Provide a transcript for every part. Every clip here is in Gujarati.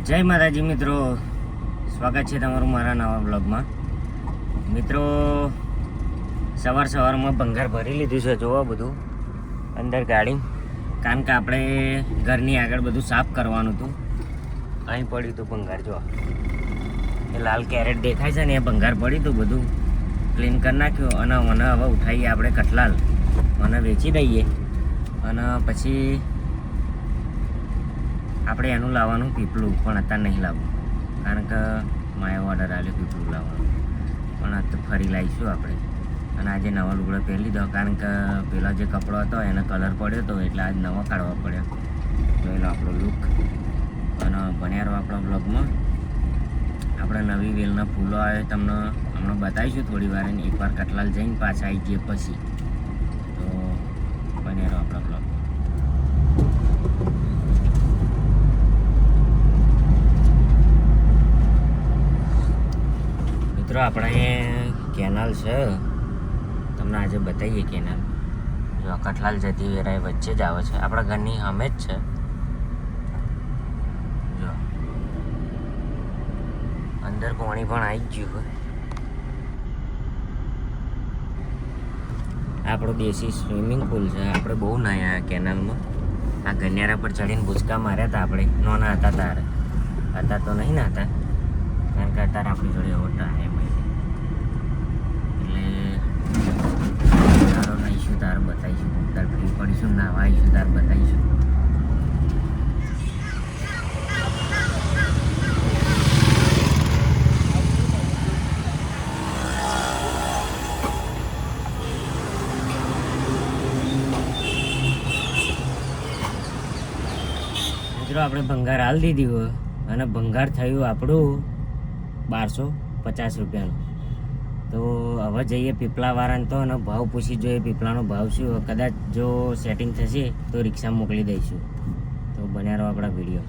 જય માતાજી મિત્રો, સ્વાગત છે તમારું મારા નવા બ્લોગમાં. મિત્રો સવારમાં ભંગાર ભરી લીધું છે. જોવો બધું અંદર ગાડી, કારણ કે આપણે ઘરની આગળ બધું સાફ કરવાનું હતું. અહીં પડ્યું હતું ભંગાર. જો એ લાલ કેરેટ દેખાય છે ને, એ ભંગાર પડ્યું હતું, બધું ક્લીન કરી નાખ્યું. અને મને હવે ઉઠાવીએ આપણે કઠલાલ, મને વેચી દઈએ અને પછી આપણે એનું લાવવાનું પીપળું. પણ અત્યારે નહીં લાવવું, કારણ કે મારે ઓર્ડર આવ્યો પીપળું લાવવાનું. પણ અત્યારે ફરી લાવીશું આપણે. અને આજે નવા લુગડો પહેરી લીધો, કારણ કે પેલો જે કપડો હતો એને કલર પડ્યો હતો, એટલે આજ નવો કાઢવા પડ્યો. જોઈ લો આપણો લુક. અને બન્યા રહો આપણા બ્લોગમાં. આપણે નવી વેલના ફૂલો આવે તમને હમણાં બતાવીશું થોડી વાર. એકવાર કઠલાલ જઈને પાછા આવી જઈએ પછી. તો બન્યા રહો આપણા બ્લોગ. મિત્રો આપણે અહીંયા કેનાલ છે, તમને આજે બતાવીએ કેનાલ. જો કઠલાલ જતી વેરાય વચ્ચે જ આવે છે, આપણા ઘરની સામે જ છે. જો અંદર પાણી પણ આવી જ ગયું હોય. આપણો દેશી સ્વિમિંગ પુલ છે. આપણે બહુ નાયા કેનાલમાં. આ ગનિયારા પર ચડીને ભૂચકા માર્યા હતા આપણે નાના હતા તારે. હતા તો નહીં નાતા, કારણ કે અત્યારે આપણી જોડે એવો ટાઈમ એટલે તારો નાહીશું તારે બતાવીશું. તાર ફ્રી પડીશું, નાવા આવીશું તારે બતાવીશું. મિત્રો આપણે ભંગાર હાલ દીધી હોય અને ભંગાર થયું આપણું 1250 રૂપિયાનું. તો હવે જઈએ પીપળાવાળાને તો અને ભાવ પૂછી જોઈએ પીપળાનો ભાવ શું. કદાચ જો સેટિંગ થશે તો રિક્ષા મોકલી દઈશું. તો બન્યા રહો આપણા વિડીયો.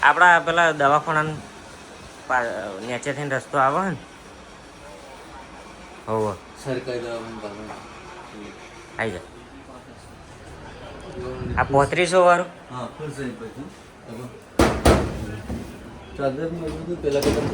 આપણા પેલા દવાખાના નીચે થઈને રસ્તો આવે ને, હોવ સરકારી દવાખાનું આવી જાય. આ 3500 વાળું. હા ફૂલ સહી પછી ચાદર બધું પેલા કરતા